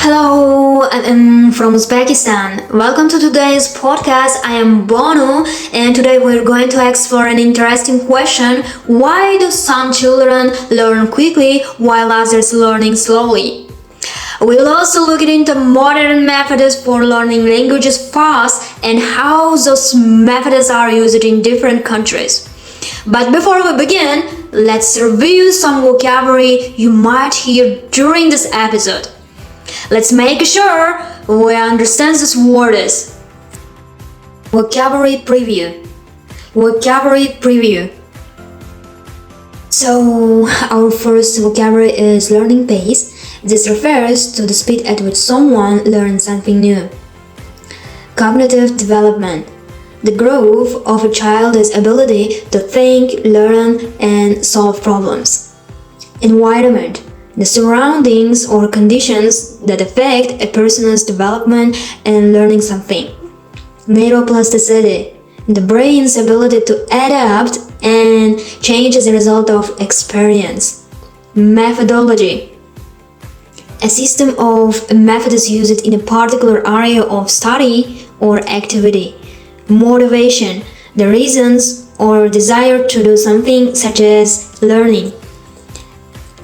Hello, I'm from Uzbekistan. Welcome to today's podcast. I am Bono, and today we're going to explore an interesting question. Why do some children learn quickly while others learning slowly? We'll also look into modern methods for learning languages fast and how those methods are used in different countries. But before we begin, let's review some vocabulary you might hear during this episode. Let's make sure we understand this words. Vocabulary preview. Vocabulary preview. So, our first vocabulary is learning pace. This refers to the speed at which someone learns something new. Cognitive development. The growth of a child's ability to think, learn, and solve problems. Environment. The surroundings or conditions that affect a person's development and learning something. Neuroplasticity. The brain's ability to adapt and change as a result of experience. Methodology. A system of methods used in a particular area of study or activity. Motivation. The reasons or desire to do something such as learning.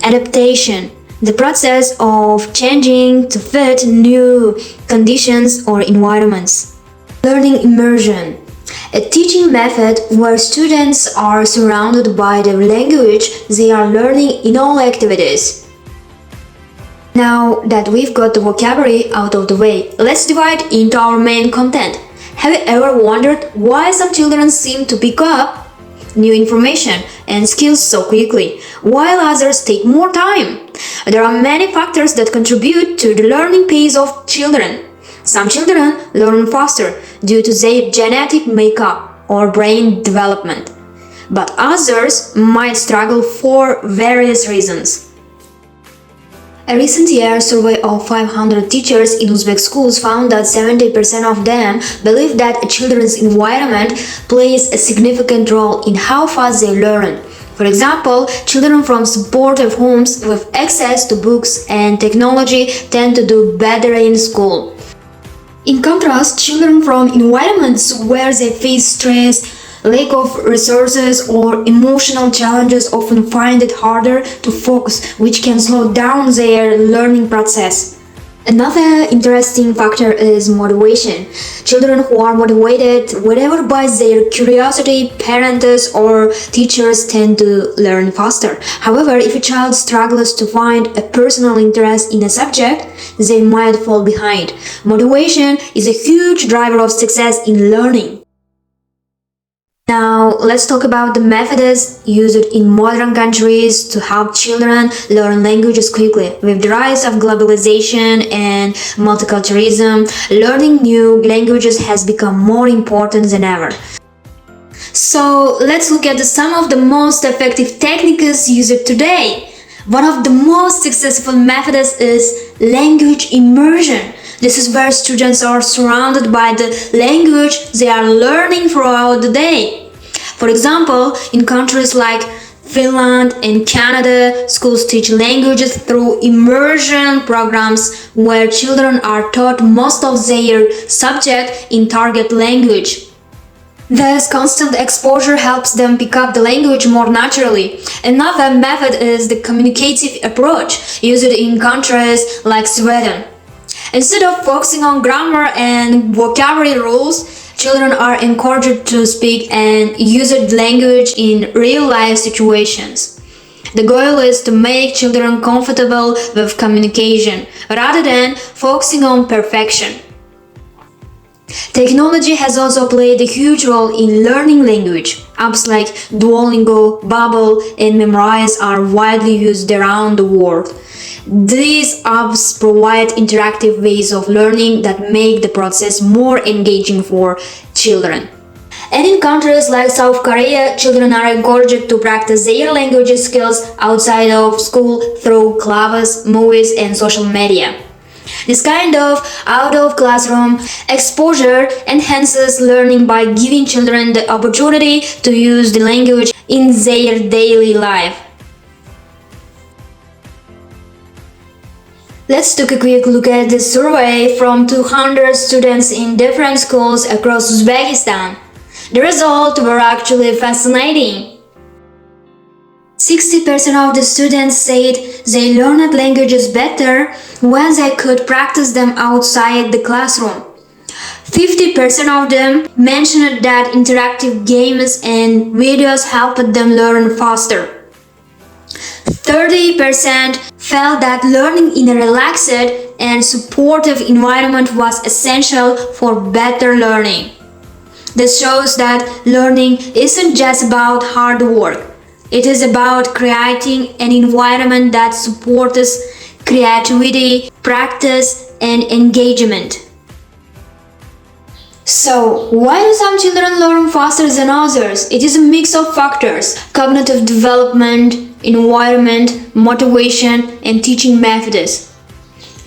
Adaptation. The process of changing to fit new conditions or environments. Learning immersion. A teaching method where students are surrounded by the language they are learning in all activities. Now that we've got the vocabulary out of the way, let's divide into our main content. Have you ever wondered why some children seem to pick up new information and skills so quickly, while others take more time? There are many factors that contribute to the learning pace of children. Some children learn faster due to their genetic makeup or brain development, but others might struggle for various reasons. A recent year survey of 500 teachers in Uzbek schools found that 70% of them believe that a children's environment plays a significant role in how fast they learn. For example, children from supportive homes with access to books and technology tend to do better in school. In contrast, children from environments where they face stress, lack of resources, or emotional challenges often find it harder to focus, which can slow down their learning process. Another interesting factor is motivation. Children who are motivated, whether by their curiosity, parents, or teachers, tend to learn faster. However, if a child struggles to find a personal interest in a subject, they might fall behind. Motivation is a huge driver of success in learning. Now, let's talk about the methods used in modern countries to help children learn languages quickly. With the rise of globalization and multiculturalism, learning new languages has become more important than ever. So, let's look at some of the most effective techniques used today. One of the most successful methods is language immersion. This is where students are surrounded by the language they are learning throughout the day. For example, in countries like Finland and Canada, schools teach languages through immersion programs where children are taught most of their subject in target language. This constant exposure helps them pick up the language more naturally. Another method is the communicative approach used in countries like Sweden. Instead of focusing on grammar and vocabulary rules, children are encouraged to speak and use language in real-life situations. The goal is to make children comfortable with communication rather than focusing on perfection. Technology has also played a huge role in learning language. Apps like Duolingo, Babbel, and Memrise are widely used around the world. These apps provide interactive ways of learning that make the process more engaging for children. And in countries like South Korea, children are encouraged to practice their language skills outside of school through clubs, movies, and social media. This kind of out-of-classroom exposure enhances learning by giving children the opportunity to use the language in their daily life. Let's take a quick look at the survey from 200 students in different schools across Uzbekistan. The results were actually fascinating. 60% of the students said they learned languages better when they could practice them outside the classroom. 50% of them mentioned that interactive games and videos helped them learn faster. 30% felt that learning in a relaxed and supportive environment was essential for better learning. This shows that learning isn't just about hard work. It is about creating an environment that supports creativity, practice, and engagement. So, why do some children learn faster than others? It is a mix of factors: cognitive development, environment, motivation, and teaching methods.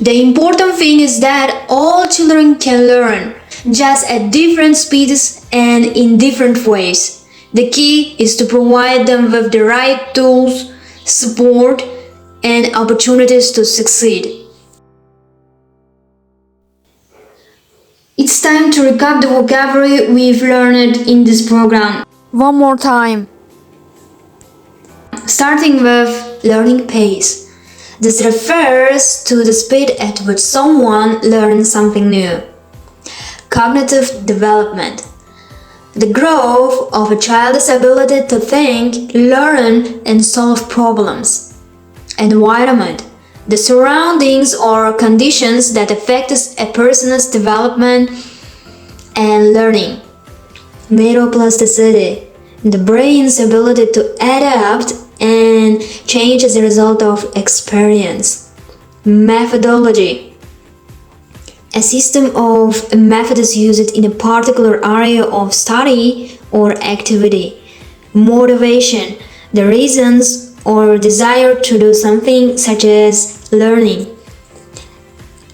The important thing is that all children can learn, just at different speeds and in different ways. The key is to provide them with the right tools, support, and opportunities to succeed. It's time to recap the vocabulary we've learned in this program. One more time. Starting with learning pace. This refers to the speed at which someone learns something new. Cognitive development. The growth of a child's ability to think, learn, and solve problems. Environment. The surroundings or conditions that affect a person's development and learning. Neuroplasticity. The brain's ability to adapt and change as a result of experience. Methodology. A system of methods used in a particular area of study or activity. Motivation. The reasons or desire to do something, such as learning.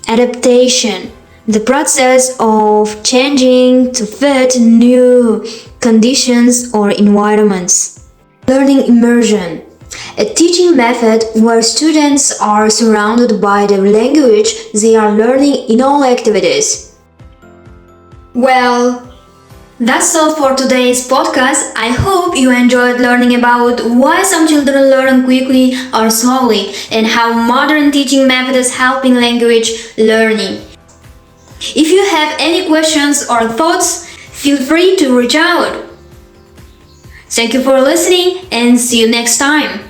Adaptation. The process of changing to fit new conditions or environments. Learning immersion. A teaching method where students are surrounded by the language they are learning in all activities. Well, that's all for today's podcast. I hope you enjoyed learning about why some children learn quickly or slowly and how modern teaching methods help in language learning. If you have any questions or thoughts, feel free to reach out. Thank you for listening and see you next time.